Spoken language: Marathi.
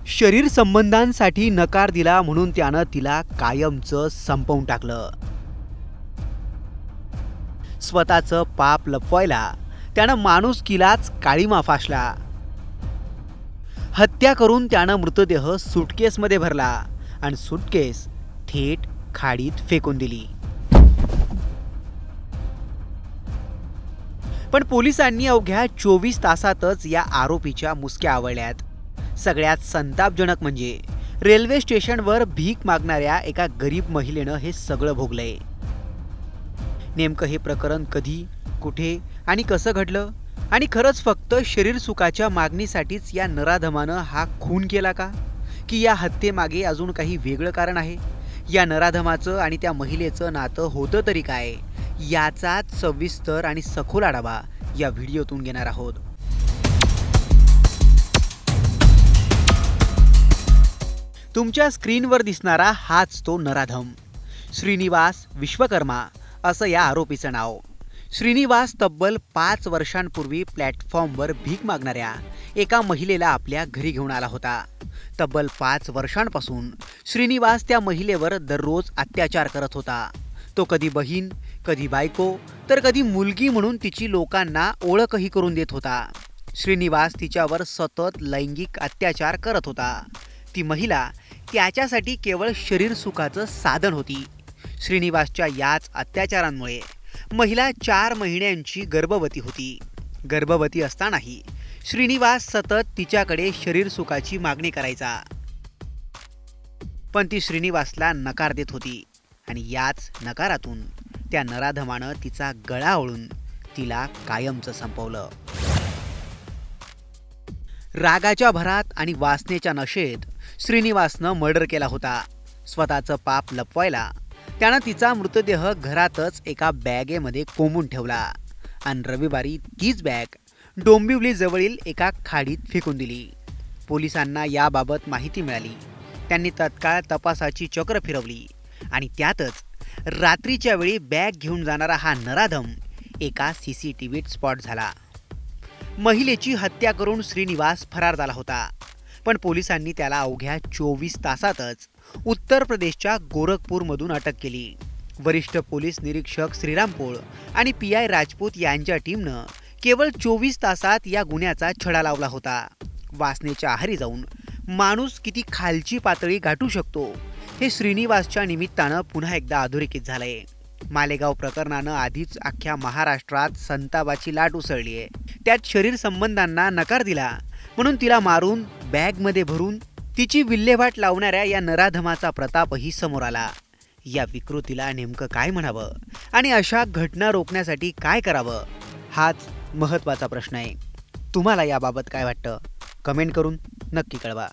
शरीर संबंधांसाठी नकार दिला म्हणून त्यानं तिला कायमचं संपवून टाकलं। स्वतःचं पाप लपवायला त्यानं माणुसकीलाच काळीमा फासला। हत्या करून त्यानं मृतदेह सुटकेसमध्ये भरला आणि सुटकेस थेट खाडीत फेकून दिली। पण पोलिसांनी अवघ्या 24 तासातच या आरोपीच्या मुसक्या आवळल्यात। सगळ्यात संतापजनक म्हणजे रेल्वे स्टेशनवर भीक मागणाऱ्या एका गरीब महिलेनं हे सगळं भोगलंय। नेमकं हे प्रकरण कधी, कुठे आणि कसं घडलं आणि खरंच फक्त शरीर सुखाच्या मागणीसाठीच या नराधमानं हा खून केला का, की या हत्येमागे अजून काही वेगळं कारण आहे? या नराधमाचं आणि त्या महिलेचं नातं होतं तरी काय, याचाच सविस्तर आणि सखोल आढावा या व्हिडिओतून घेणार आहोत। तुमच्या स्क्रीनवर दिसणारा हाच तो नराधम श्रीनिवास विश्वकर्मा असं या आरोपीचं नाव। श्रीनिवास तब्बल 5 वर्षांपूर्वी प्लॅटफॉर्मवर भीक मागणाऱ्या एका महिलेला आपल्या घरी घेऊन आला होता। तब्बल 5 वर्षांपासून श्रीनिवास त्या महिलेवर दररोज अत्याचार करत होता। तो कधी बहीण, कधी बायको, तर कधी मुलगी म्हणून तिची लोकांना ओळखही करून देत होता। श्रीनिवास तिच्यावर सतत लैंगिक अत्याचार करत होता। ती महिला त्याच्यासाठी केवळ शरीर सुखाचं साधन होती। श्रीनिवासच्या याच अत्याचारांमुळे महिला 4 महिन्यांची गर्भवती होती। गर्भवती असतानाही श्रीनिवास सतत तिच्याकडे शरीर सुखाची मागणी करायचा, पण ती श्रीनिवासला नकार देत होती आणि याच नकारातून त्या नराधमानं तिचा गळा ओळून तिला कायमचं संपवलं। रागाच्या भरात आणि वासनेच्या नशेत श्रीनिवासनं मर्डर केला होता। स्वतःचं पाप लपवायला त्यानं तिचा मृतदेह घरातच एका बॅगेमध्ये कोंबून ठेवला आणि रविवारी तीच बॅग डोंबिवली जवळील एका खाडीत फेकून दिली। पोलिसांना याबाबत माहिती मिळाली। त्यांनी तत्काळ तपासाची चक्र फिरवली आणि त्यातच रात्रीच्या वेळी बॅग घेऊन जाणारा हा नराधम एका CCTVत स्पॉट झाला। महिलेची हत्या करून श्रीनिवास फरार झाला होता, पण पोलिसांनी त्याला अवघ्या 24 तासातच उत्तर प्रदेशच्या गोरखपूरमधून अटक केली। वरिष्ठ पोलीस निरीक्षक श्रीराम पोळ आणि PI राजपूत यांच्या टीमनं केवळ 24 तासात या गुन्ह्याचा छडा लावला होता। वासनेच्या आहारी जाऊन माणूस किती खालची पातळी गाठू शकतो हे श्रीनिवासच्या निमित्तानं पुन्हा एकदा अधोरेखित झालंय। मालेगाव प्रकरणानं आधीच अख्ख्या महाराष्ट्रात संतापाची लाट उसळली आहे। त्यात शरीर संबंधांना नकार दिला म्हणून तिला मारून बॅगमध्ये भरून तिची विल्हेवाट लावणाऱ्या या नराधमाचा प्रतापही समोर आला। या विकृतीला नेमकं काय म्हणावं आणि अशा घटना रोखण्यासाठी काय करावं, हाच महत्त्वाचा प्रश्न आहे। तुम्हाला याबाबत काय वाटतं? कमेंट करून नक्की कळवा।